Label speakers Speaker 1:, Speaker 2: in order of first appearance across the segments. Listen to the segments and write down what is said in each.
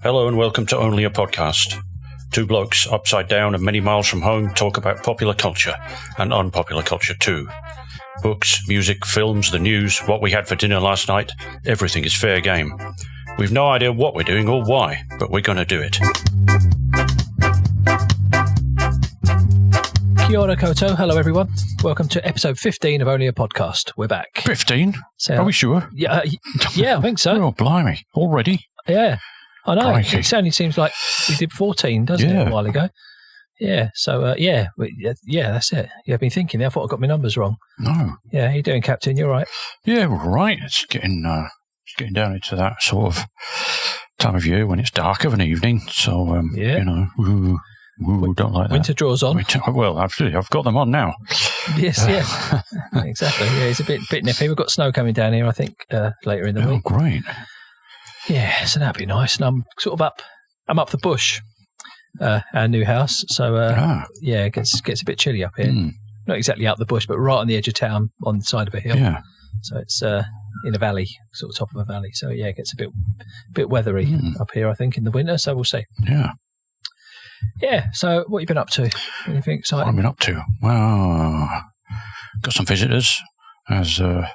Speaker 1: Hello and welcome to Only a Podcast. Two blokes upside down and many miles from home talk about popular culture and unpopular culture too. Books, music, films, the news, what we had for dinner last night, everything is fair game. We've no idea what we're doing or why, but we're going to do it.
Speaker 2: Kia ora koutou. Hello everyone. Welcome to episode 15 of Only a Podcast. We're back.
Speaker 3: 15? Are we sure?
Speaker 2: Yeah, I think so.
Speaker 3: Oh, blimey. Already?
Speaker 2: Yeah. I know.
Speaker 3: Crikey.
Speaker 2: It only seems like we did 14, doesn't it, a while ago? Yeah. So, yeah, that's it. You've been thinking there. I thought I got my numbers wrong.
Speaker 3: No.
Speaker 2: Yeah, how you doing, Captain? You all right?
Speaker 3: Yeah, we're all right. It's getting down into that sort of time of year when it's dark of an evening. So, you know, we don't like that.
Speaker 2: Winter draws on.
Speaker 3: Well, absolutely. I've got them on now.
Speaker 2: Yes, yeah. Exactly. Yeah, it's a bit nippy. We've got snow coming down here, I think, later in the week.
Speaker 3: Oh, great.
Speaker 2: Yeah, so that'd be nice. And I'm sort of I'm up the bush, our new house. So, yeah, it gets a bit chilly up here. Not exactly up the bush, but right on the edge of town on the side of a hill.
Speaker 3: Yeah.
Speaker 2: So it's in a valley, sort of top of a valley. So, yeah, it gets a bit weathery up here, I think, in the winter. So we'll see.
Speaker 3: Yeah.
Speaker 2: Yeah, so what have you been up to? Anything exciting?
Speaker 3: What have I been up to? Well, got some visitors, as I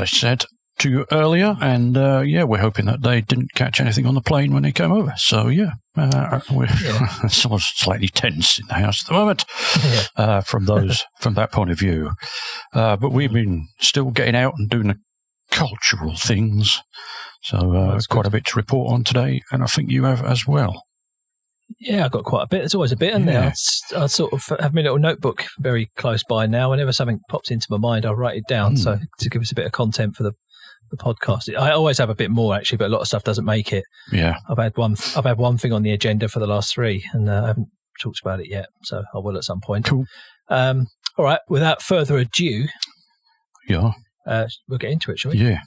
Speaker 3: said to you earlier, and we're hoping that they didn't catch anything on the plane when they came over. So we're sort of slightly tense in the house at the moment from that point of view. But we've been still getting out and doing the cultural things. So quite a bit to report on today, and I think you have as well.
Speaker 2: Yeah, I've got quite a bit. There's always a bit, isn't there? I sort of have my little notebook very close by now. Whenever something pops into my mind, I'll write it down. So to give us a bit of content for the podcast. I always have a bit more actually, but a lot of stuff doesn't make it. Yeah, I've had one thing on the agenda for the last three, and I haven't talked about it yet. So I will at some point. Cool. All right. Without further ado, we'll get into it, shall we?
Speaker 3: Yeah.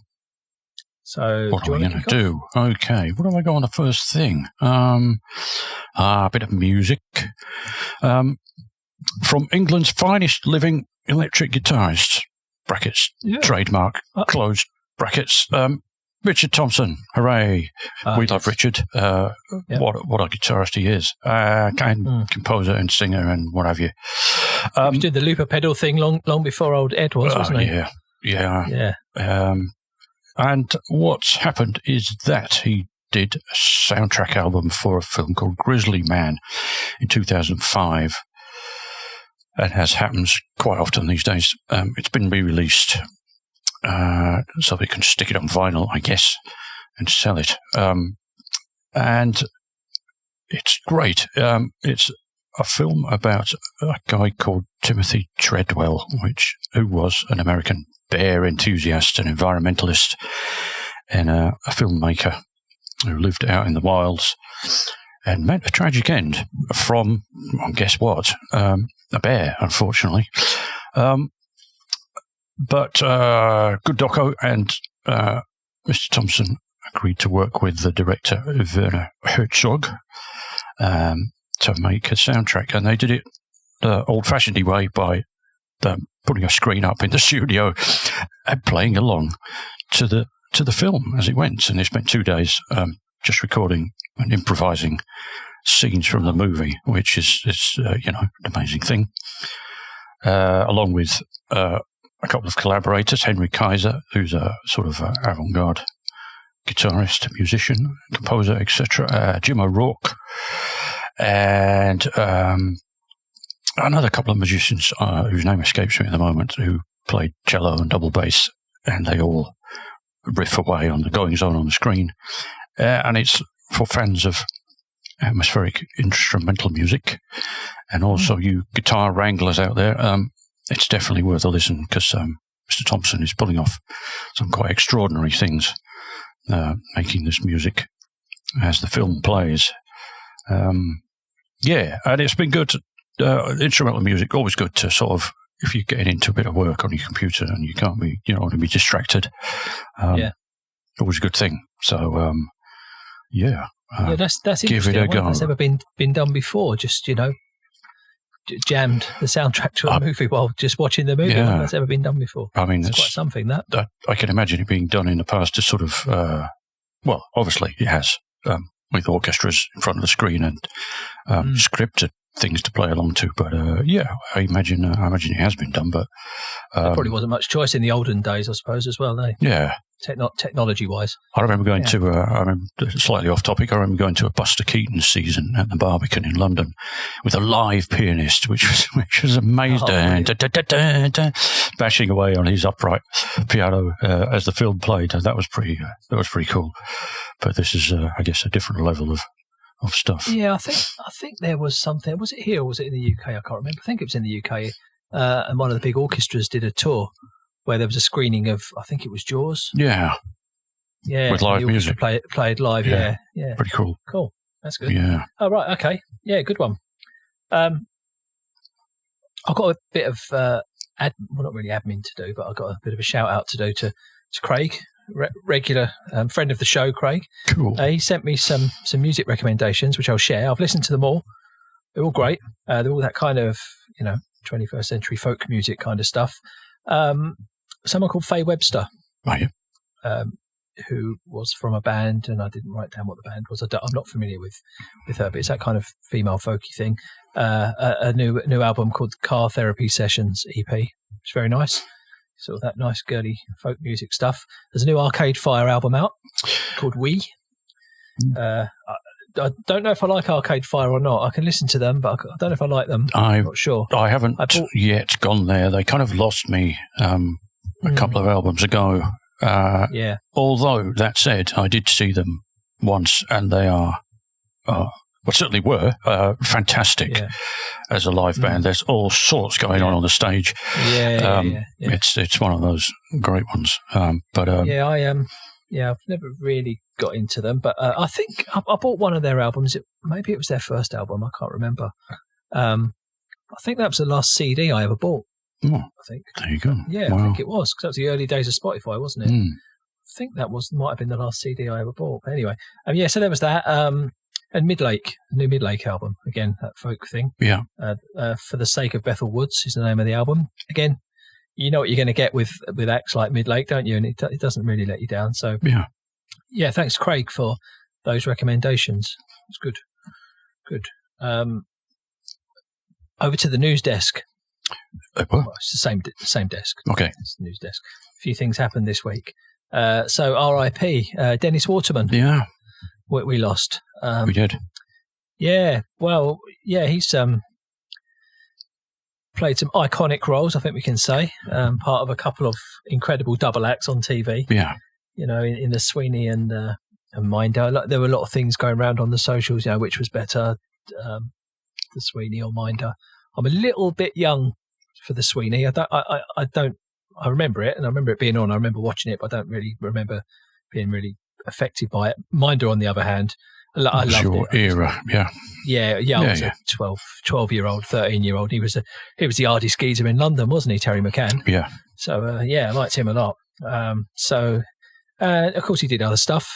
Speaker 2: So
Speaker 3: what are we going to do? Okay, what do I go on the first thing? A bit of music. From England's finest living electric guitarist, brackets, trademark, closed brackets, Richard Thompson. Hooray. We love Richard. What a guitarist he is. Composer and singer and what have you.
Speaker 2: He did the looper pedal thing long before old Ed wasn't he?
Speaker 3: Yeah. And what's happened is that he did a soundtrack album for a film called Grizzly Man in 2005. And as happens quite often these days, it's been re-released so they can stick it on vinyl, I guess, and sell it. And it's great. It's a film about a guy called Timothy Treadwell, who was an American bear enthusiast and environmentalist and a filmmaker who lived out in the wilds and met a tragic end from, guess what, a bear, unfortunately. But good doco, and Mr. Thompson agreed to work with the director, Werner Herzog, to make a soundtrack, and they did it the old-fashioned way by putting a screen up in the studio and playing along to the film as it went. And they spent 2 days just recording and improvising scenes from the movie, which is an amazing thing. Along with a couple of collaborators, Henry Kaiser, who's a sort of avant-garde guitarist, musician, composer, etc. Jim O'Rourke, and another couple of musicians whose name escapes me at the moment, who played cello and double bass, and they all riff away on the goings-on on the screen. And it's for fans of atmospheric instrumental music, and also you guitar wranglers out there. It's definitely worth a listen, because Mr. Thompson is pulling off some quite extraordinary things, making this music as the film plays. And it's been good. Instrumental music, always good to sort of, if you're getting into a bit of work on your computer and you can't be, you don't want to be distracted. Always a good thing. So,
Speaker 2: that's
Speaker 3: give it a go.
Speaker 2: That's never been done before. Just jammed the soundtrack to a movie while just watching the movie.
Speaker 3: Yeah.
Speaker 2: That's ever been done before.
Speaker 3: I mean,
Speaker 2: it's quite something. That
Speaker 3: I can imagine it being done in the past to sort of, obviously it has with orchestras in front of the screen and scripted things to play along to. But I imagine it has been done. But
Speaker 2: there probably wasn't much choice in the olden days, I suppose, as well.
Speaker 3: Yeah.
Speaker 2: Technology-wise.
Speaker 3: I remember going to, I remember, slightly off topic, I remember going to a Buster Keaton season at the Barbican in London with a live pianist, which was amazing, bashing away on his upright piano as the film played. That was pretty cool. But this is, I guess, a different level of stuff.
Speaker 2: Yeah, I think there was something. Was it here or was it in the UK? I can't remember. I think it was in the UK. And one of the big orchestras did a tour where there was a screening of, I think it was Jaws.
Speaker 3: Yeah.
Speaker 2: Yeah.
Speaker 3: With live music.
Speaker 2: Played live, yeah.
Speaker 3: Pretty cool.
Speaker 2: Cool. That's good.
Speaker 3: Yeah.
Speaker 2: Oh, right. Okay. Yeah, good one. I've got a bit of, not really admin to do, but I've got a bit of a shout out to do to Craig, regular friend of the show, Craig.
Speaker 3: Cool.
Speaker 2: He sent me some music recommendations, which I'll share. I've listened to them all. They're all great. They're all that kind of, 21st century folk music kind of stuff. Someone called Faye Webster,
Speaker 3: right,
Speaker 2: who was from a band, and I didn't write down what the band was. I'm not familiar with her, but it's that kind of female folky thing. A new album called Car Therapy Sessions EP. It's very nice. Sort of that nice girly folk music stuff. There's a new Arcade Fire album out called We. I don't know if I like Arcade Fire or not. I can listen to them, but I don't know if I like them. I'm not sure.
Speaker 3: I haven't yet gone there. They kind of lost me a couple of albums ago.
Speaker 2: Yeah.
Speaker 3: Although, that said, I did see them once, and they are, certainly were, fantastic as a live band. There's all sorts going on the stage.
Speaker 2: Yeah.
Speaker 3: It's one of those great ones.
Speaker 2: I've never really got into them, but I think I bought one of their albums. Maybe it was their first album. I can't remember. I think that was the last CD I ever bought.
Speaker 3: Oh,
Speaker 2: I think.
Speaker 3: There you go.
Speaker 2: Yeah,
Speaker 3: wow.
Speaker 2: I think it was, because that was the early days of Spotify, wasn't it? I think that might have been the last CD I ever bought. But anyway, so there was that. And Midlake, the new Midlake album, again, that folk thing.
Speaker 3: Yeah.
Speaker 2: For the Sake of Bethel Woods is the name of the album. Again, you know what you're going to get with acts like Midlake, don't you? And it doesn't really let you down. So yeah, thanks, Craig, for those recommendations. It's good. Over to the news desk. Well, it's the same desk.
Speaker 3: Okay.
Speaker 2: It's the news desk. A few things happened this week. So R.I.P. Dennis Waterman.
Speaker 3: Yeah.
Speaker 2: We lost.
Speaker 3: We did.
Speaker 2: Yeah. Well, yeah, he's played some iconic roles, I think we can say. Part of a couple of incredible double acts on TV.
Speaker 3: Yeah.
Speaker 2: In the Sweeney and Minder. There were a lot of things going around on the socials, which was better, the Sweeney or Minder. I'm a little bit young for the Sweeney. I remember it, and I remember it being on. I remember watching it, but I don't really remember being really affected by it. Minder, on the other hand, I loved
Speaker 3: your
Speaker 2: it.
Speaker 3: Era, yeah.
Speaker 2: I was a 12-year-old, 13-year-old. He was the Ardie Skeezer in London, wasn't he, Terry McCann?
Speaker 3: Yeah.
Speaker 2: So, I liked him a lot. Of course, he did other stuff.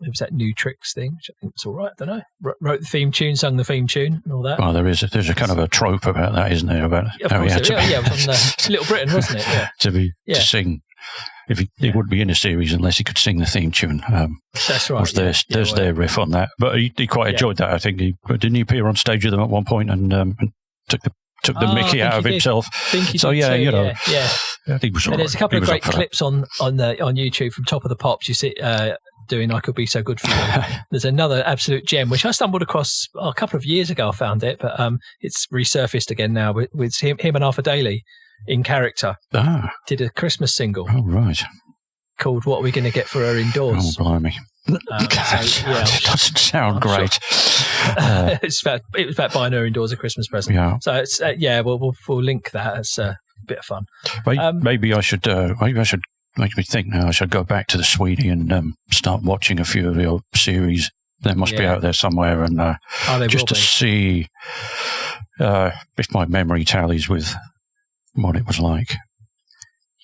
Speaker 2: It was that New Tricks thing, which I think was all right. I don't know. Wrote the theme tune, sung the theme tune, and all that.
Speaker 3: Well, there's a kind of a trope about that, isn't there? About
Speaker 2: how he had to be. It was on Little Britain, wasn't it? Yeah.
Speaker 3: to sing. If he wouldn't be in a series unless he could sing the theme tune.
Speaker 2: That's right.
Speaker 3: There's their riff on that, but he quite enjoyed that. I think didn't he appear on stage with them at one point and took the Mickey out of himself.
Speaker 2: Yeah.
Speaker 3: He was all right.
Speaker 2: There's a couple of great clips on YouTube from Top of the Pops. You see. Doing I Could Be So Good For You. There's another absolute gem, which I stumbled across a couple of years ago. I found it, but it's resurfaced again now with him and Arthur Daly in character. Did a Christmas single.
Speaker 3: Oh, right.
Speaker 2: Called What Are We Going to Get For Her Indoors?
Speaker 3: Oh, blimey. It doesn't sound great.
Speaker 2: Sure. It was about buying her indoors a Christmas present.
Speaker 3: Yeah.
Speaker 2: So it's we'll link that. It's a bit of fun.
Speaker 3: Maybe I should make me think now. I should go back to the Sweeney and start watching a few of the old series. They must be out there somewhere, and just to see if my memory tallies with what it was like.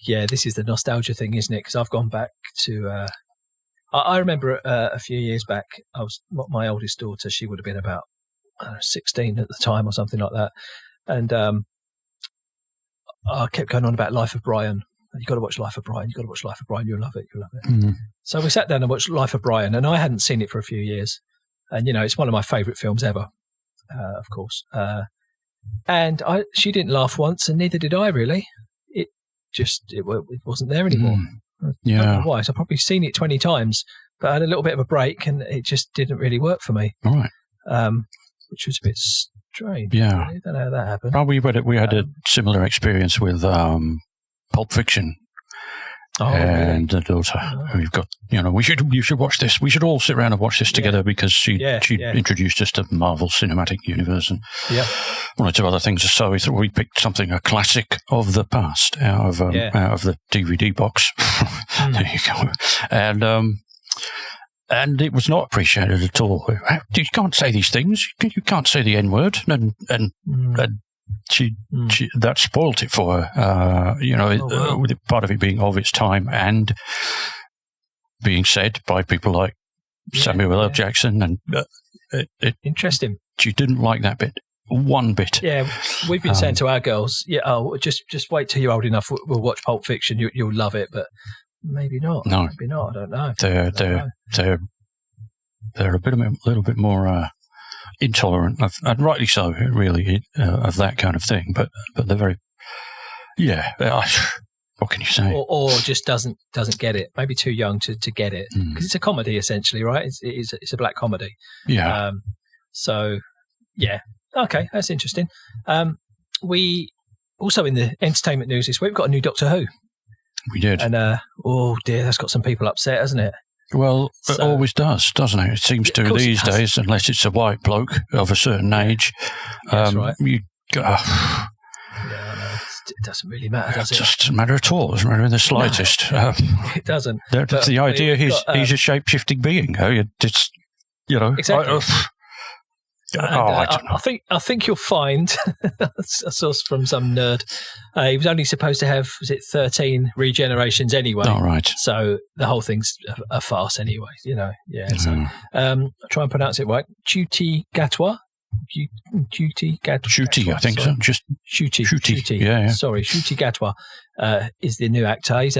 Speaker 2: Yeah, this is the nostalgia thing, isn't it? Because I've gone back to. I remember a few years back. My oldest daughter. She would have been about 16 at the time, or something like that, and I kept going on about Life of Brian. You've got to watch Life of Brian. You've got to watch Life of Brian. You'll love it. You'll love it. So we sat down and watched Life of Brian, and I hadn't seen it for a few years. And, it's one of my favourite films ever, of course. And she didn't laugh once, and neither did I, really. It wasn't there anymore. I don't know why. So I've probably seen it 20 times, but I had a little bit of a break, and it just didn't really work for me.
Speaker 3: All right.
Speaker 2: Which was a bit strange.
Speaker 3: Yeah.
Speaker 2: I don't know how that happened.
Speaker 3: Well, we had a similar experience with Pulp Fiction. And the daughter. We've got, you should watch this. We should all sit around and watch this together because she introduced us to Marvel Cinematic Universe and one or two other things. So we picked a classic of the past out of the DVD box. There you go. And it was not appreciated at all. You can't say these things. You can't say the N word. And she that spoilt it for her. With part of it being of its time and being said by people like Samuel L. Jackson, and
Speaker 2: interesting.
Speaker 3: She didn't like that bit one bit.
Speaker 2: Yeah, we've been saying to our girls, just wait till you're old enough. We'll watch Pulp Fiction. You'll love it, but maybe not.
Speaker 3: No,
Speaker 2: maybe not. I don't know.
Speaker 3: They're a little bit more. Intolerant, and rightly so, really, of that kind of thing. But they're very, what can you say?
Speaker 2: Or just doesn't get it. Maybe too young to get it, because it's a comedy essentially, right? It's a black comedy.
Speaker 3: Yeah.
Speaker 2: Okay, that's interesting. We also, in the entertainment news this week, we've got a new Doctor Who.
Speaker 3: We did,
Speaker 2: and oh dear, that's got some people upset, hasn't it?
Speaker 3: Well, it always does, doesn't it? It seems to these days, unless it's a white bloke of a certain age.
Speaker 2: That's right.
Speaker 3: It
Speaker 2: doesn't really matter, does it?
Speaker 3: It doesn't matter at all. It doesn't matter in the slightest.
Speaker 2: No, it doesn't.
Speaker 3: The idea he's a shape-shifting being.
Speaker 2: Exactly.
Speaker 3: I
Speaker 2: I think you'll find a source from some nerd. He was only supposed to have 13 regenerations anyway.
Speaker 3: Oh, right.
Speaker 2: So the whole thing's a farce anyway. So try and pronounce it right. Ncuti Gatwa. Ncuti Gatwa.
Speaker 3: Ncuti, I think so. Just
Speaker 2: Ncuti.
Speaker 3: Yeah.
Speaker 2: Sorry, Ncuti Gatwa is the new actor. He's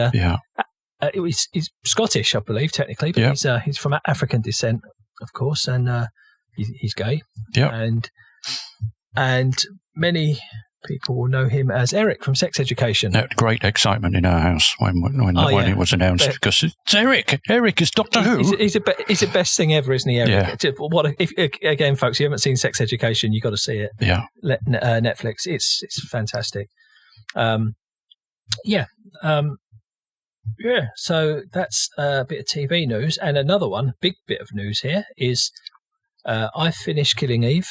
Speaker 2: he's Scottish, I believe, technically, but he's from African descent, of course, and he's gay.
Speaker 3: Yeah.
Speaker 2: And many people will know him as Eric from Sex Education.
Speaker 3: That great excitement in our house when it was announced, because it's Eric. Eric is Doctor Who.
Speaker 2: He's the best thing ever, isn't he, Eric? Yeah. Again, folks, you haven't seen Sex Education, you've got to see it.
Speaker 3: Yeah.
Speaker 2: Netflix. It's fantastic. So that's a bit of TV news. And another one, big bit of news here is I finished Killing Eve.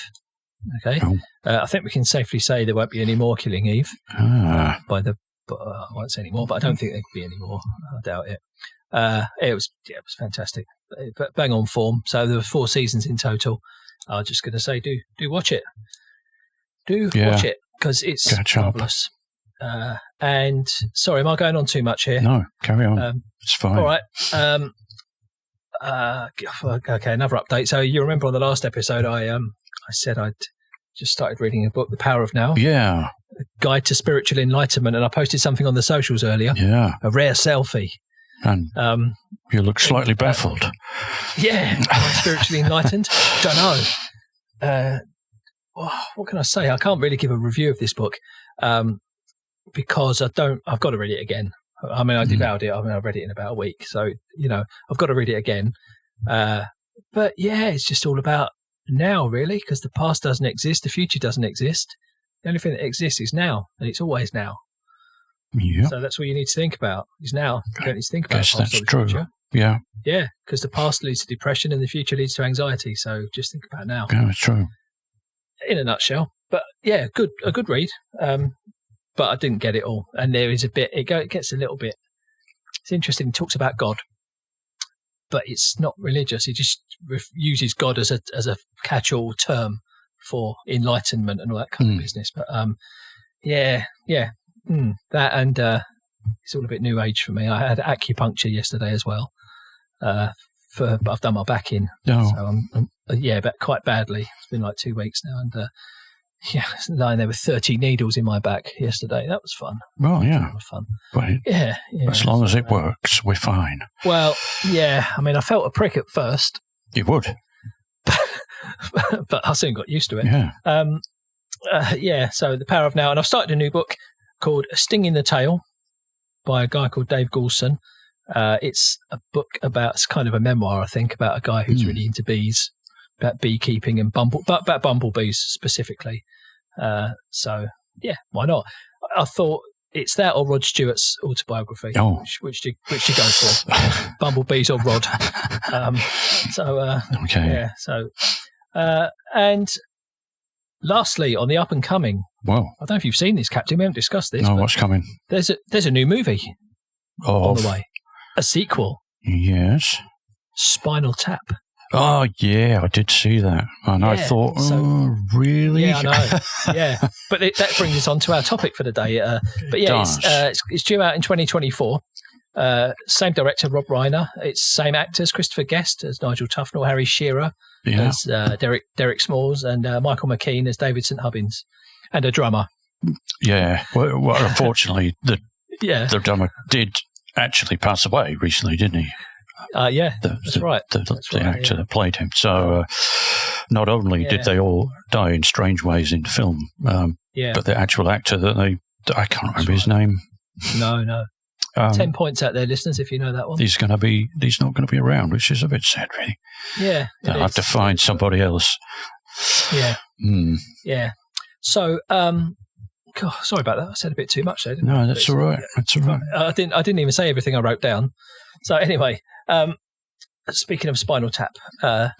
Speaker 2: Okay.
Speaker 3: Oh.
Speaker 2: I think we can safely say there won't be any more Killing Eve. I won't say any more, but I don't think there could be any more. I doubt it. It was fantastic. But bang on form. So there were 4 seasons in total. I was just going to say, do watch it. Watch it, because it's marvellous. And sorry, am I going on too much here?
Speaker 3: No, carry on. It's fine.
Speaker 2: All right. Okay, another update. So you remember on the last episode, I said I'd just started reading a book, The Power of Now.
Speaker 3: Yeah.
Speaker 2: A Guide to Spiritual Enlightenment, and I posted something on the socials earlier.
Speaker 3: Yeah.
Speaker 2: A rare selfie.
Speaker 3: And you look slightly baffled.
Speaker 2: Yeah. Spiritually enlightened. Don't know. What can I say? I can't really give a review of this book because I've got to read it again. I mean, I devoured it. I read it in about a week. So, I've got to read it again. But yeah, it's just all about now, really, because the past doesn't exist. The future doesn't exist. The only thing that exists is now, and it's always now.
Speaker 3: Yeah.
Speaker 2: So that's what you need to think about is now. You don't need to think about
Speaker 3: the past.
Speaker 2: That's true. Future.
Speaker 3: Yeah.
Speaker 2: Yeah, because the past leads to depression and the future leads to anxiety. So just think about now.
Speaker 3: Yeah, it's true.
Speaker 2: In a nutshell. But yeah, a good read. But I didn't get it all. And there is a bit, it gets a little bit, it's interesting. It talks about God, but it's not religious. He just uses God as a catch-all term for enlightenment and all that kind of business. But that, and it's all a bit new age for me. I had acupuncture yesterday as well, but I've done my back in.
Speaker 3: Oh.
Speaker 2: So I'm but quite badly. It's been like 2 weeks now, and lying there with 30 needles in my back yesterday. That was fun.
Speaker 3: Well, yeah.
Speaker 2: Fun.
Speaker 3: But
Speaker 2: Yeah.
Speaker 3: as long as it works, we're fine.
Speaker 2: Well, yeah. I mean, I felt a prick at first.
Speaker 3: You would.
Speaker 2: But I soon got used to it.
Speaker 3: Yeah.
Speaker 2: So The Power of Now. And I've started a new book called A Sting in the Tail by a guy called Dave Goulson. It's a book it's kind of a memoir, I think, about a guy who's really into bees, about beekeeping and about bumblebees specifically. So, yeah, why not? I thought it's that or Rod Stewart's autobiography.
Speaker 3: Oh.
Speaker 2: Which do you go for? Bumblebees or Rod?
Speaker 3: Okay.
Speaker 2: Yeah. So, and lastly, on the up and coming.
Speaker 3: Well,
Speaker 2: I don't know if you've seen this, Captain. We haven't discussed this.
Speaker 3: No, what's coming?
Speaker 2: There's a new movie on the way. A sequel.
Speaker 3: Yes.
Speaker 2: Spinal Tap.
Speaker 3: Oh, yeah, I did see that. And I thought, really?
Speaker 2: Yeah, I know. Yeah. But that brings us on to our topic for the day. But yeah, it's due out in 2024. Same director, Rob Reiner. It's same actors, Christopher Guest as Nigel Tufnell, Harry Shearer as Derek Smalls, and Michael McKean as David St. Hubbins, and a drummer.
Speaker 3: Yeah. Well unfortunately, the drummer did actually pass away recently, didn't he?
Speaker 2: That's right.
Speaker 3: The actor that played him. So not only did they all die in strange ways in film, but the actual actor I can't remember his name.
Speaker 2: No. 10 points out there, listeners, if you know that one.
Speaker 3: He's not going to be around, which is a bit sad, really.
Speaker 2: Yeah.
Speaker 3: They'll have to find somebody else.
Speaker 2: Yeah. Yeah. So, God, sorry about that. I said a bit too much there, didn't I?
Speaker 3: No, that's all right. That's all right.
Speaker 2: I didn't even say everything I wrote down. So anyway, speaking of Spinal Tap,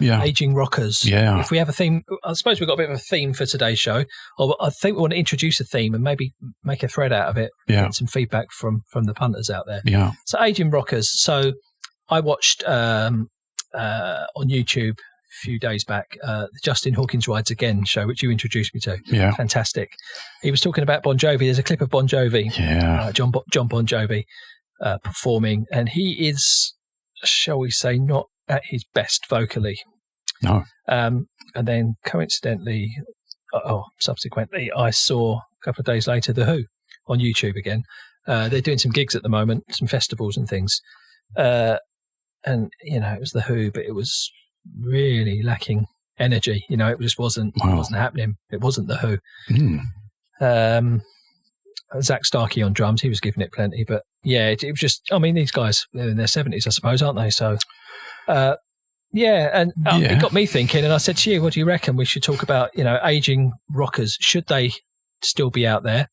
Speaker 2: aging rockers.
Speaker 3: Yeah.
Speaker 2: If we have a theme, I suppose we've got a bit of a theme for today's show. Or I think we want to introduce a theme and maybe make a thread out of it.
Speaker 3: Yeah.
Speaker 2: Get some feedback from the punters out there.
Speaker 3: Yeah.
Speaker 2: So aging rockers. So I watched on YouTube a few days back the Justin Hawkins Rides Again show, which you introduced me to.
Speaker 3: Yeah.
Speaker 2: Fantastic. He was talking about Bon Jovi. There's a clip of Bon Jovi.
Speaker 3: Yeah.
Speaker 2: Jon Bon Jovi performing, and he is, shall we say, not at his best vocally.
Speaker 3: No.
Speaker 2: And then coincidentally, subsequently, I saw a couple of days later The Who on YouTube again. They're doing some gigs at the moment, some festivals and things. And, it was The Who, but it was really lacking energy. It just wasn't happening. It wasn't The Who. Zach Starkey on drums, he was giving it plenty, but it was just, these guys, they're in their 70s, I suppose, aren't they? So, it got me thinking, and I said to you, what do you reckon? We should talk about, aging rockers. Should they still be out there?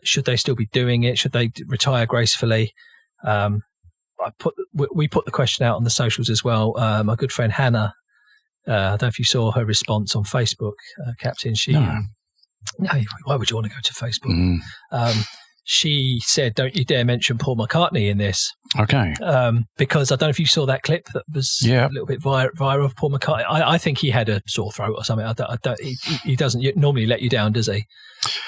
Speaker 2: Should they still be doing it? Should they retire gracefully? We put the question out on the socials as well. My good friend Hannah, I don't know if you saw her response on Facebook, Captain. No, why would you want to go to Facebook? She said, don't you dare mention Paul McCartney in this.
Speaker 3: Okay.
Speaker 2: Because I don't know if you saw that clip that was a little bit viral of Paul McCartney. I think he had a sore throat or something. He doesn't normally let you down, does he?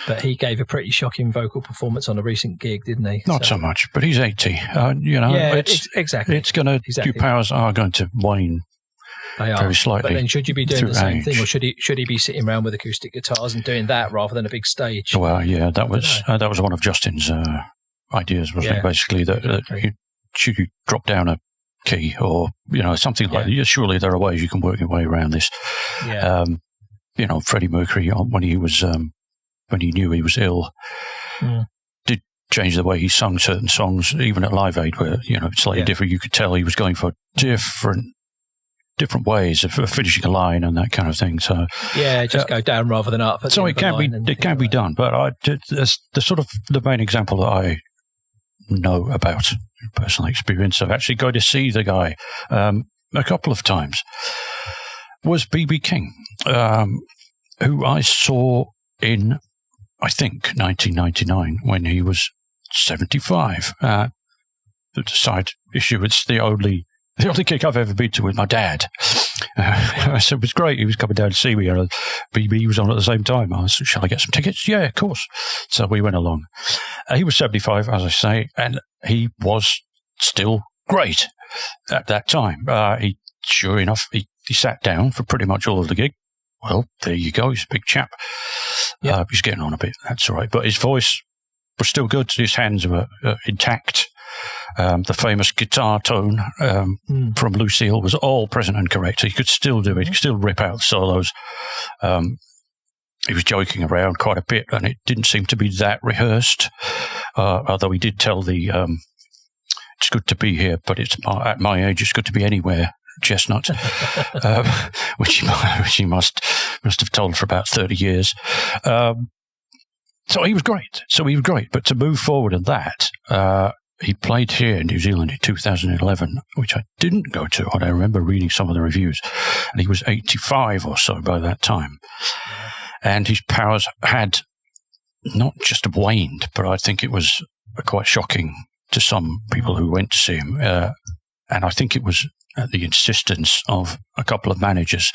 Speaker 2: But he gave a pretty shocking vocal performance on a recent gig, didn't he?
Speaker 3: Not so much, but he's 80.
Speaker 2: Exactly.
Speaker 3: It's going to, your powers are going to wane.
Speaker 2: They are
Speaker 3: very slightly.
Speaker 2: But then should you be doing the same
Speaker 3: age.
Speaker 2: thing, or should he be sitting around with acoustic guitars and doing that rather than a big stage?
Speaker 3: Well, yeah, that was one of Justin's ideas, wasn't it? Basically, that should you drop down a key or something like that. Surely there are ways you can work your way around this.
Speaker 2: Yeah.
Speaker 3: Freddie Mercury, when he knew he was ill, did change the way he sung certain songs, even at Live Aid, where slightly different. You could tell he was going for different ways of finishing a line and that kind of thing. So
Speaker 2: just go down rather than up.
Speaker 3: So it can be done, but the main example that I know about personal experience of actually going to see the guy a couple of times was B.B. King, who I saw in, I think, 1999 when he was 75. The side issue, it's the only gig I've ever been to with my dad. So it was great. He was coming down to see me. BB was on at the same time. I said, shall I get some tickets? Yeah, of course. So we went along. He was 75, as I say, and he was still great at that time. Sure enough, he sat down for pretty much all of the gig. well, there you go. He's a big chap.
Speaker 2: Yep.
Speaker 3: He's getting on a bit. That's all right. But his voice was still good. His hands were intact. The famous guitar tone from Lucille was all present and correct. He could still do it. He could still rip out solos. He was joking around quite a bit, and it didn't seem to be that rehearsed. Although he did tell the it's good to be here, but at my age, it's good to be anywhere. Chestnut, which he must have told for about 30 years. So he was great. But to move forward in that, he played here in New Zealand in 2011, which I didn't go to. I remember reading some of the reviews, and he was 85 or so by that time. And his powers had not just waned, but I think it was quite shocking to some people who went to see him. And I think it was at the insistence of a couple of managers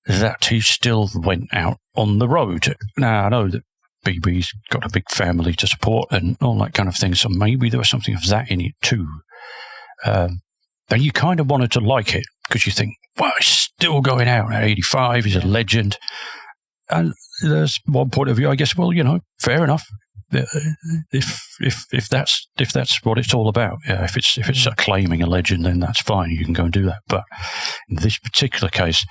Speaker 3: that he still went out on the road. Now, I know that BB's got a big family to support and all that kind of thing, so maybe there was something of that in it too. And you kind of wanted to like it because you think, well, he's still going out at 85, he's a legend. And there's one point of view, I guess, well, fair enough. If that's what it's all about, if it's claiming a legend, then that's fine. You can go and do that. But in this particular case,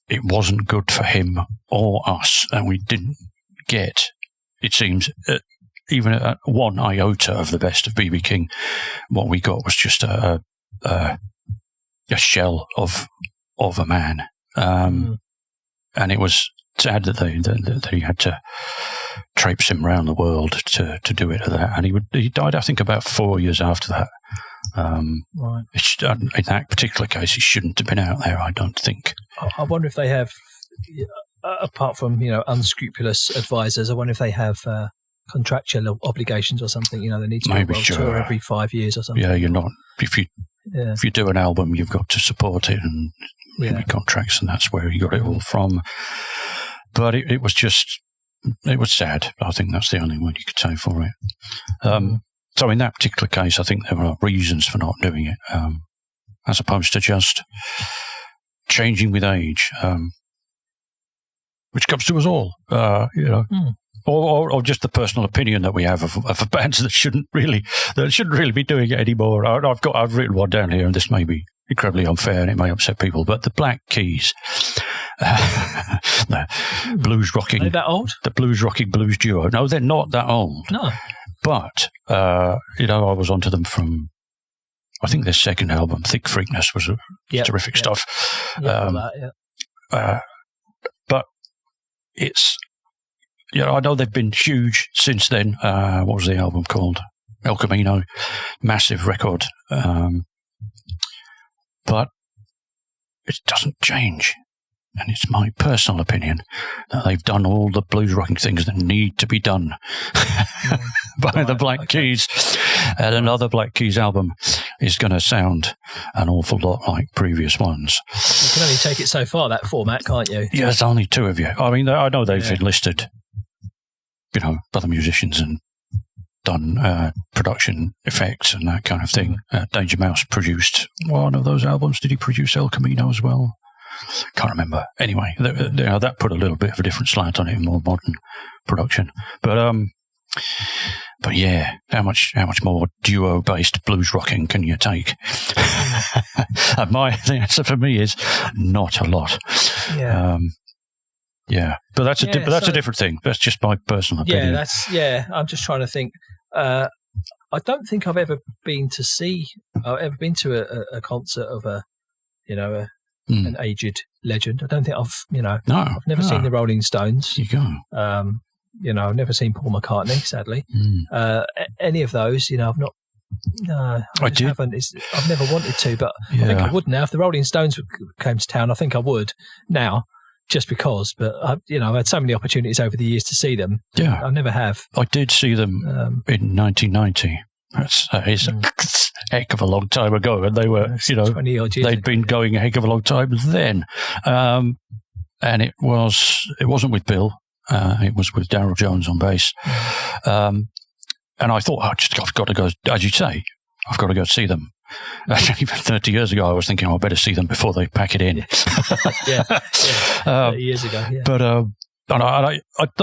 Speaker 3: it wasn't good for him or us, and we didn't get, it seems, even at one iota of the best of B.B. King. What we got was just a shell of a man, and it was sad that he had to traipse him around the world to do it. And he died, I think, about 4 years after that.
Speaker 2: Right.
Speaker 3: In that particular case, he shouldn't have been out there, I don't think.
Speaker 2: I wonder if they have, apart from unscrupulous advisors, I wonder if they have contractual obligations or something. They need to do a world tour every 5 years or something.
Speaker 3: Yeah, you're not. If you do an album, you've got to support it, and maybe contracts, and that's where he got it all from. But it was sad. I think that's the only word you could say for it. So in that particular case, I think there were reasons for not doing it, as opposed to just changing with age, which comes to us all, or just the personal opinion that we have of bands that shouldn't really be doing it anymore. I've written one down here, and this may be incredibly unfair and it may upset people, but the Black Keys. The blues rocking.
Speaker 2: Are they that old?
Speaker 3: The blues rocking blues duo. No, they're not that old.
Speaker 2: No.
Speaker 3: But, I was onto them from, I think their second album, Thick Freakness, was terrific stuff. But it's, I know they've been huge since then. What was the album called? El Camino. Massive record. But it doesn't change. And it's my personal opinion that they've done all the blues rocking things that need to be done by the Black Keys. And another Black Keys album is going to sound an awful lot like previous ones.
Speaker 2: You can only take it so far, that format, can't you?
Speaker 3: Yeah, there's only two of you. I mean, I know they've enlisted, other musicians and done production effects and that kind of thing. Danger Mouse produced one of those albums. Did he produce El Camino as well? Can't remember. Anyway, that put a little bit of a different slant on it in more modern production. But yeah, how much more duo-based blues rocking can you take? And the answer for me is not a lot. Yeah. But that's a different thing. That's just my personal opinion.
Speaker 2: I'm just trying to think. I don't think I've ever been to a concert of an aged legend. I don't think I've never seen the Rolling Stones.
Speaker 3: You go.
Speaker 2: I've never seen Paul McCartney, sadly. Any of those, I've not. No, I haven't. I've never wanted to, but I think I would now. If the Rolling Stones came to town, I think I would now, just because. But I've had so many opportunities over the years to see them. Yeah, I never have.
Speaker 3: I did see them in 1990. That is a heck of a long time ago, and they were,
Speaker 2: 20 odd years
Speaker 3: they'd been going a heck of a long time then. And it wasn't with Bill. It was with Darryl Jones on bass. And I thought, I've got to go, as you say, I've got to go see them. even 30 years ago, I was thinking, I better see them before they pack it in.
Speaker 2: 30 years ago. Yeah.
Speaker 3: But I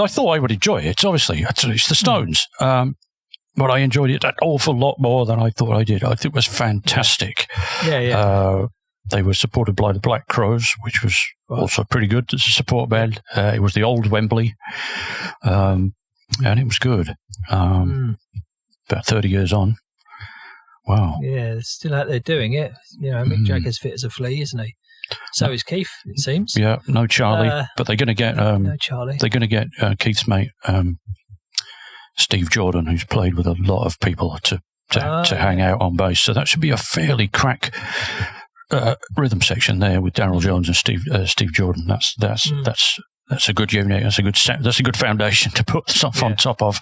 Speaker 3: thought I would enjoy it. It's the Stones. But I enjoyed it an awful lot more than I thought I did. I think it was fantastic.
Speaker 2: Yeah.
Speaker 3: They were supported by the Black Crowes, which was also pretty good as a support band. It was the old Wembley, and it was good. About 30 years on. Wow.
Speaker 2: Yeah, they're still out there doing it. Mick Jagger's fit as a flea, isn't he? So is Keith, it seems.
Speaker 3: Yeah, no Charlie, but they're going to get
Speaker 2: no Charlie.
Speaker 3: They're going to get Keith's mate, Steve Jordan, who's played with a lot of people to hang out on bass. So that should be a fairly crack rhythm section there with Darryl Jones and Steve Jordan. That's a good unit. That's a good foundation to put stuff on top of.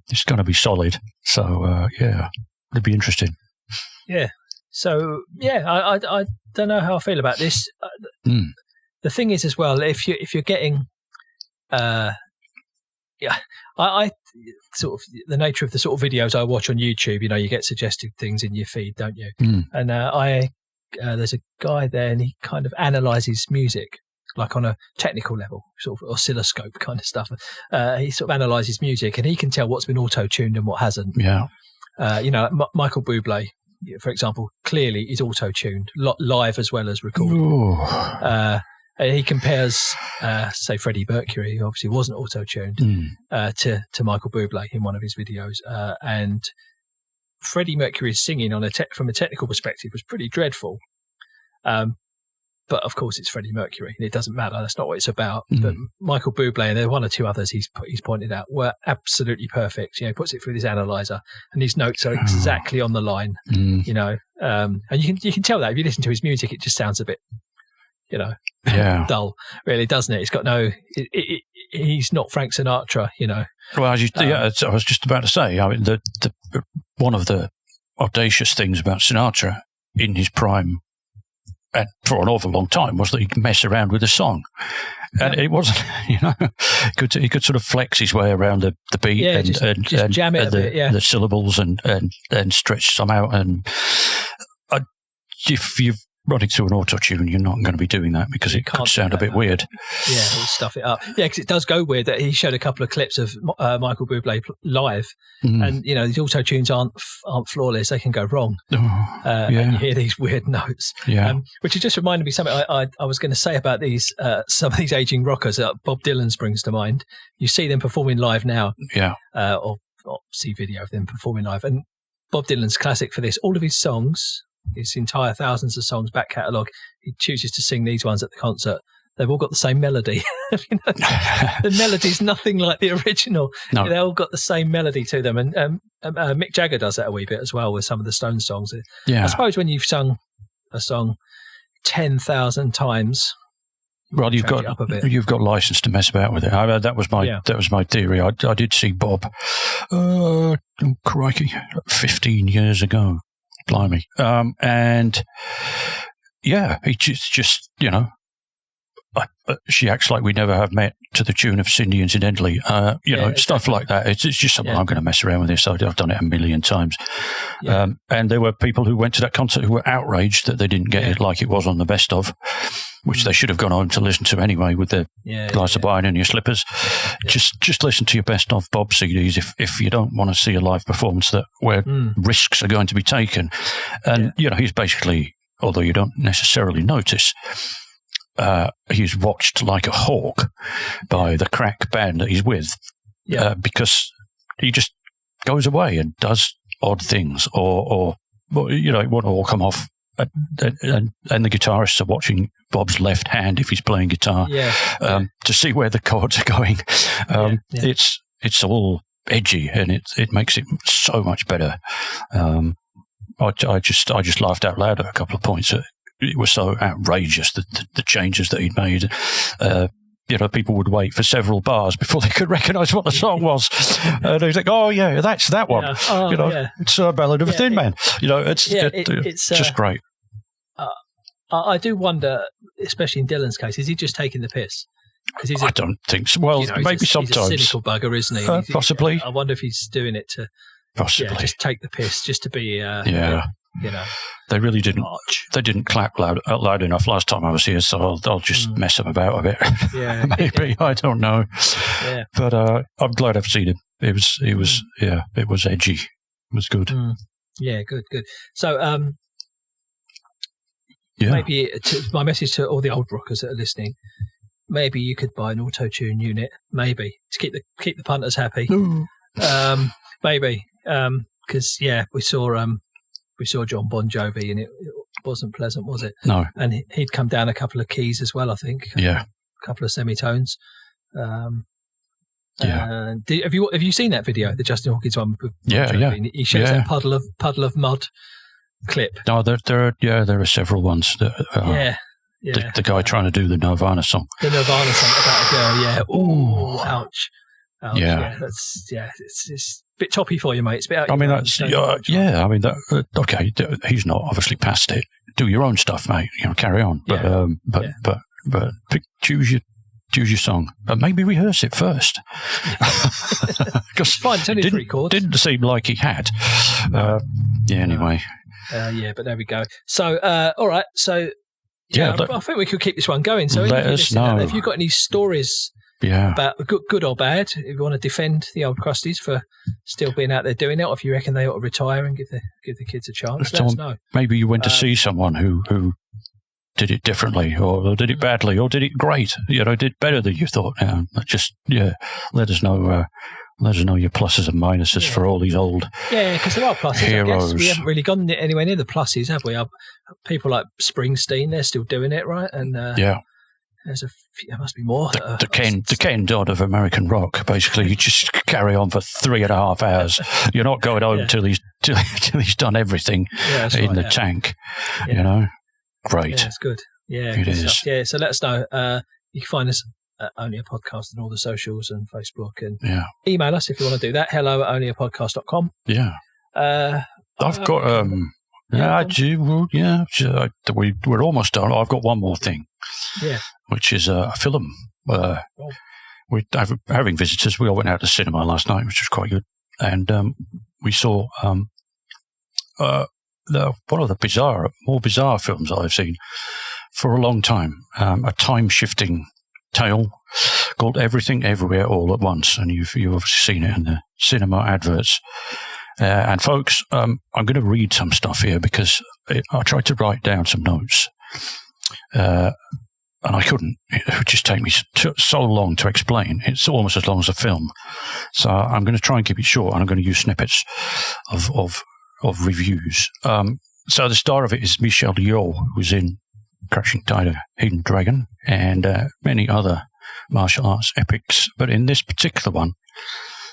Speaker 3: It's going to be solid. So it'll be interesting.
Speaker 2: Yeah. So I don't know how I feel about this. The thing is as well, if you're getting, I sort of the nature of the sort of videos I watch on YouTube. You get suggested things in your feed, don't you? And there's a guy there, and he kind of analyzes music. Like on a technical level, sort of oscilloscope kind of stuff. He sort of analyses music, and he can tell what's been auto-tuned and what hasn't.
Speaker 3: Yeah.
Speaker 2: Michael Bublé, for example, clearly is auto-tuned, live as well as recorded. He compares, say, Freddie Mercury, who obviously wasn't auto-tuned, to Michael Bublé in one of his videos. And Freddie Mercury's singing from a technical perspective was pretty dreadful. But of course, it's Freddie Mercury, and it doesn't matter. That's not what it's about. But Michael Bublé, and there are one or two others he's pointed out, were absolutely perfect. He puts it through his analyzer, and his notes are exactly on the line. And you can tell that if you listen to his music, it just sounds a bit, dull, really, doesn't it? It's got no. He's not Frank Sinatra,
Speaker 3: Well, I was just about to say. I mean, the one of the audacious things about Sinatra in his prime, and for an awful long time, was that he could mess around with the song. And it wasn't, he could sort of flex his way around the beat and
Speaker 2: jam it a bit,
Speaker 3: the syllables and stretch some out. And if you've run it through an auto-tune, you're not going to be doing that because it could sound a bit weird.
Speaker 2: Yeah, it'll stuff it up. Yeah, because it does go weird. That he showed a couple of clips of Michael Bublé live, and these auto-tunes aren't flawless. They can go wrong, and you hear these weird notes. Which just reminded me of something I was going to say about these some of these aging rockers. Bob Dylan springs to mind. You see them performing live now, or see video of them performing live, and Bob Dylan's classic for this. All of his songs, his entire thousands of songs back catalogue, he chooses to sing these ones at the concert. They've all got the same melody. The melody's nothing like the original.
Speaker 3: No.
Speaker 2: They all got the same melody to them. And Mick Jagger does that a wee bit as well with some of the Stones songs. I suppose when you've sung a song 10,000 times,
Speaker 3: well, you've got license to mess about with it. That was my theory. I did see Bob, crikey, 15 years ago. Blimey. And he just she acts like we never have met to the tune of Cindy Incidentally. Stuff like that. It's just something I'm going to mess around with this. I've done it a million times. And there were people who went to that concert who were outraged that they didn't get it like it was on the best of, which they should have gone home to listen to anyway with their glass of wine and your slippers. Just listen to your best of Bob CDs if you don't want to see a live performance where risks are going to be taken. And, he's basically, although you don't necessarily notice, he's watched like a hawk by the crack band that he's with because he just goes away and does odd things or it won't all come off. And the guitarists are watching Bob's left hand if he's playing guitar to see where the chords are going. It's all edgy and it makes it so much better. I just laughed out loud at a couple of points. It was so outrageous the changes that he'd made. People would wait for several bars before they could recognise what the song was. And they'd think, "Oh yeah, that's that one." It's a Ballad of a Thin Man. It's just great.
Speaker 2: I do wonder, especially in Dylan's case, is he just taking the piss?
Speaker 3: I don't think so. Well, maybe sometimes.
Speaker 2: He's a cynical bugger, isn't he?
Speaker 3: Possibly.
Speaker 2: I wonder if he's doing it to
Speaker 3: possibly
Speaker 2: just take the piss, just to be
Speaker 3: They really didn't.
Speaker 2: March.
Speaker 3: They didn't clap loud enough last time I was here, so I'll just mess them about a bit.
Speaker 2: Yeah,
Speaker 3: maybe I don't know.
Speaker 2: Yeah,
Speaker 3: but I'm glad I've seen him. It was edgy. It was good.
Speaker 2: Yeah, good. So maybe my message to all the old rockers that are listening: maybe you could buy an auto-tune unit, maybe to keep the punters happy. Maybe because we saw Jon Bon Jovi and it wasn't pleasant, was it?
Speaker 3: No.
Speaker 2: And he'd come down a couple of keys as well, I think.
Speaker 3: Yeah.
Speaker 2: A couple of semitones.
Speaker 3: Yeah.
Speaker 2: Have you seen that video, the Justin Hawkins one? With
Speaker 3: Yeah.
Speaker 2: He shows that puddle of mud clip.
Speaker 3: No, there are several ones. That, the guy trying to do the Nirvana song.
Speaker 2: The Nirvana song about a girl. Yeah. Ooh, ouch.
Speaker 3: Yeah.
Speaker 2: It's a bit toppy for you, mate. It's a bit out.
Speaker 3: I mean, that's I mean, okay. He's not obviously past it. Do your own stuff, mate. Carry on. But choose your song. But maybe rehearse it first. Because
Speaker 2: fine. It's only 3 chords.
Speaker 3: Didn't seem like he had. Anyway.
Speaker 2: But there we go. So, all right. So, I think we could keep this one going. So,
Speaker 3: let us know
Speaker 2: if you've got any stories. About good or bad, if you want to defend the old crusties for still being out there doing it, or if you reckon they ought to retire and give the kids a chance, let us know.
Speaker 3: Maybe you went to see someone who did it differently, or did it badly, or did it great. Did better than you thought. Let us know. Let us know your pluses and minuses for all these old
Speaker 2: because there are pluses.
Speaker 3: heroes.
Speaker 2: I guess we haven't really gone anywhere near the pluses, have we? People like Springsteen, they're still doing it, right? And there must be more.
Speaker 3: The Ken Dodd of American rock. Basically, you just carry on for 3.5 hours. You're not going home till he's done everything in the tank. Great.
Speaker 2: Yeah, it's good. Yeah,
Speaker 3: it is.
Speaker 2: Stuff. Yeah, so let us know. You can find us at Only a Podcast on all the socials and Facebook, and email us if you want to do that. hello@onlyapodcast.com.
Speaker 3: Yeah. I've got we're almost done. I've got one more thing.
Speaker 2: Yeah.
Speaker 3: Which is a film. We're having visitors. We all went out to cinema last night, which was quite good. And we saw one of the more bizarre films I've seen for a long time. A time-shifting tale called Everything Everywhere All at Once. And you've obviously seen it in the cinema adverts. And folks, I'm going to read some stuff here because I tried to write down some notes. And I couldn't. It would just take me so long to explain. It's almost as long as a film. So I'm going to try and keep it short, and I'm going to use snippets of reviews. So the star of it is Michelle Yeoh, who was in Crouching Tiger, Hidden Dragon, and many other martial arts epics. But in this particular one,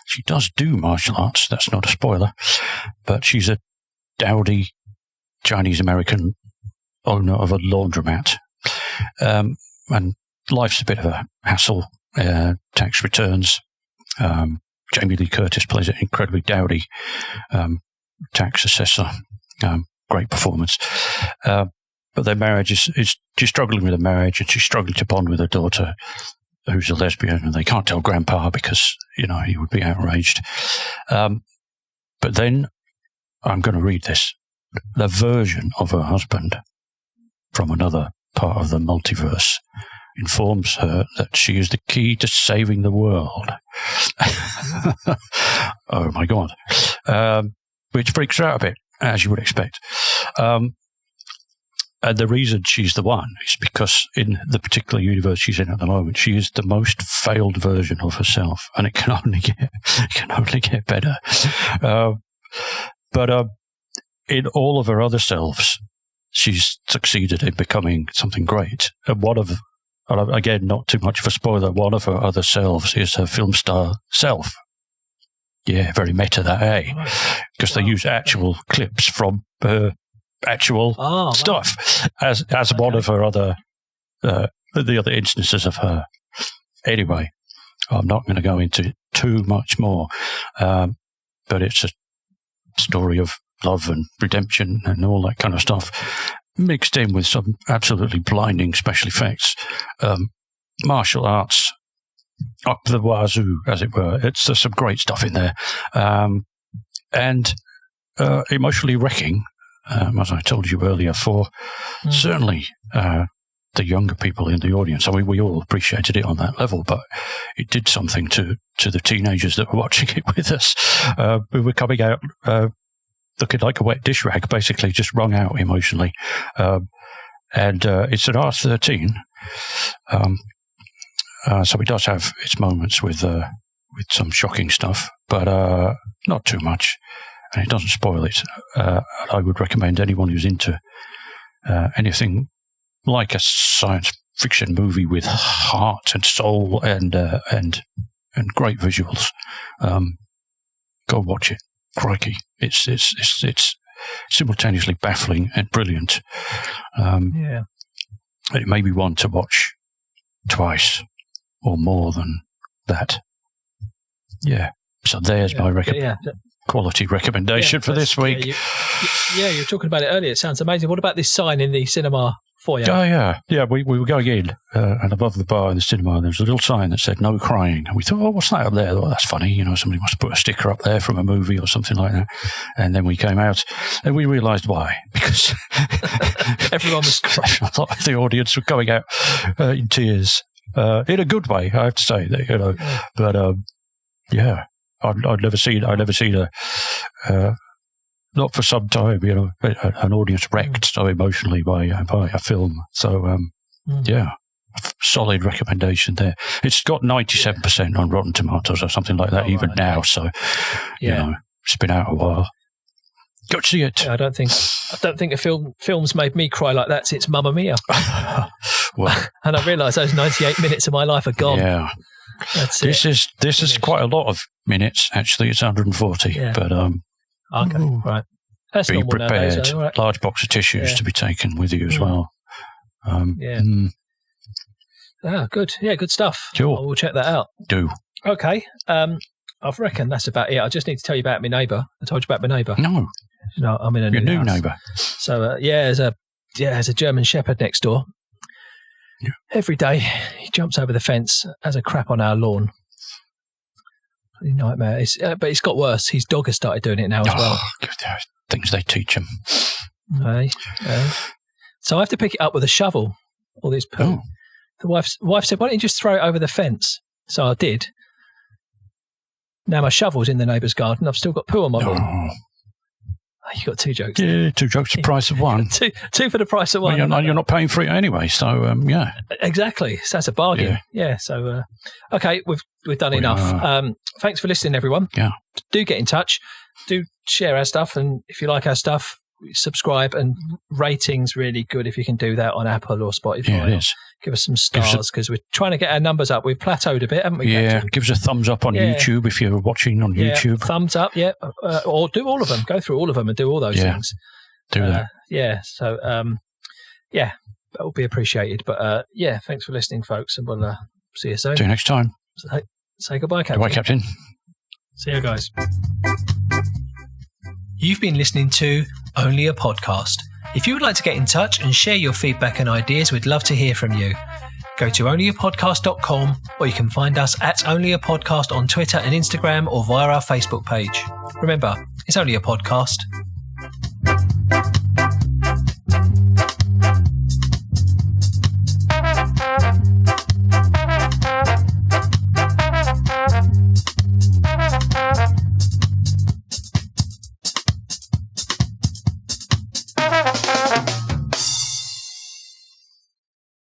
Speaker 3: she does do martial arts. That's not a spoiler. But she's a dowdy Chinese-American owner of a laundromat. And life's a bit of a hassle. Tax returns. Jamie Lee Curtis plays an incredibly dowdy tax assessor. Great performance. But their marriage is she's struggling with a marriage, and she's struggling to bond with her daughter, who's a lesbian, and they can't tell Grandpa because he would be outraged. But then I'm going to read this. The version of her husband from another part of the multiverse informs her that she is the key to saving the world. Oh my God. Which freaks her out a bit, as you would expect. And the reason she's the one is because in the particular universe she's in at the moment, she is the most failed version of herself, and it can only get better. But in all of her other selves, she's succeeded in becoming something great. And again, not too much of a spoiler, one of her other selves is her film star self. Yeah, very meta that, eh? Because they use actual clips from her actual stuff as one of her other, the other instances of her. Anyway, I'm not going to go into too much more, but it's a story of love and redemption and all that kind of stuff, mixed in with some absolutely blinding special effects. Martial arts up the wazoo, as it were. There's some great stuff in there. And emotionally wrecking as I told you earlier, for certainly the younger people in the audience. I mean, we all appreciated it on that level, but it did something to the teenagers that were watching it with us. We were coming out looking like a wet dish rag, basically, just wrung out emotionally. And it's an R13, so it does have its moments with some shocking stuff, but not too much, and it doesn't spoil it. I would recommend anyone who's into anything like a science fiction movie with heart and soul and great visuals, go watch it. Crikey, it's simultaneously baffling and brilliant. It may be one to watch twice or more than that. Yeah. So there's my quality recommendation for this week.
Speaker 2: You were talking about it earlier. It sounds amazing. What about this sign in the cinema foyer?
Speaker 3: Oh, yeah. Yeah, we were going in, and above the bar in the cinema, there was a little sign that said, "No crying." And we thought, oh, what's that up there? Well, that's funny. You know, somebody must have put a sticker up there from a movie or something like that. And then we came out, and we realised why. Because
Speaker 2: everyone was crying.
Speaker 3: A lot of the audience were going out in tears. In a good way, I have to say. You know, but yeah, I'd never seen a not for some time, you know, an audience wrecked so emotionally by a film. So yeah, solid recommendation there. It's got 97% on Rotten Tomatoes or something like that now. So you know, it's been out a while. Go see it.
Speaker 2: I don't think a film's made me cry like that since Mamma Mia.
Speaker 3: Well,
Speaker 2: and I realise those 98 minutes of my life are gone.
Speaker 3: Yeah. This is quite a lot of minutes. Actually, it's 140. Yeah. But
Speaker 2: okay, right. That's
Speaker 3: be prepared.
Speaker 2: Nowadays, right?
Speaker 3: Large box of tissues to be taken with you as well.
Speaker 2: Good. Yeah, good stuff.
Speaker 3: Sure.
Speaker 2: We'll check that out.
Speaker 3: Do.
Speaker 2: Okay. I reckon that's about it. I just need to tell you about my neighbour. I told you about my neighbour. No, I'm in a new
Speaker 3: neighbour.
Speaker 2: So there's a German Shepherd next door. Yeah. Every day he jumps over the fence, has a crap on our lawn. Bloody nightmare. But it's got worse. His dog has started doing it now as well.
Speaker 3: Things they teach him.
Speaker 2: So I have to pick it up with a shovel. All this poo. Oh. The wife said, "Why don't you just throw it over the fence?" So I did. Now my shovel's in the neighbour's garden. I've still got poo on my lawn. You got two jokes.
Speaker 3: Yeah, 2 jokes the price of one.
Speaker 2: two for the price of one.
Speaker 3: Well, you're not paying for it anyway, so yeah.
Speaker 2: Exactly. So that's a bargain. Yeah. So okay, we've done enough. Thanks for listening, everyone.
Speaker 3: Yeah.
Speaker 2: Do get in touch. Do share our stuff, and if you like our stuff, subscribe, and ratings really good if you can do that on Apple or Spotify.
Speaker 3: Yeah, it is.
Speaker 2: Give us some stars because we're trying to get our numbers up. We've plateaued a bit, haven't we?
Speaker 3: Yeah, give us a thumbs up on YouTube if you're watching on YouTube.
Speaker 2: Thumbs up, or do all of them. Go through all of them and do all those things. Do that. Yeah, so that will be appreciated. But thanks for listening, folks, and we'll see you soon.
Speaker 3: See you next time.
Speaker 2: Say goodbye, Captain.
Speaker 3: Goodbye, Captain.
Speaker 2: See you guys. You've been listening to Only a Podcast. If you would like to get in touch and share your feedback and ideas, we'd love to hear from you. Go to onlyapodcast.com, or you can find us at Only a Podcast on Twitter and Instagram, or via our Facebook page. Remember, it's only a podcast.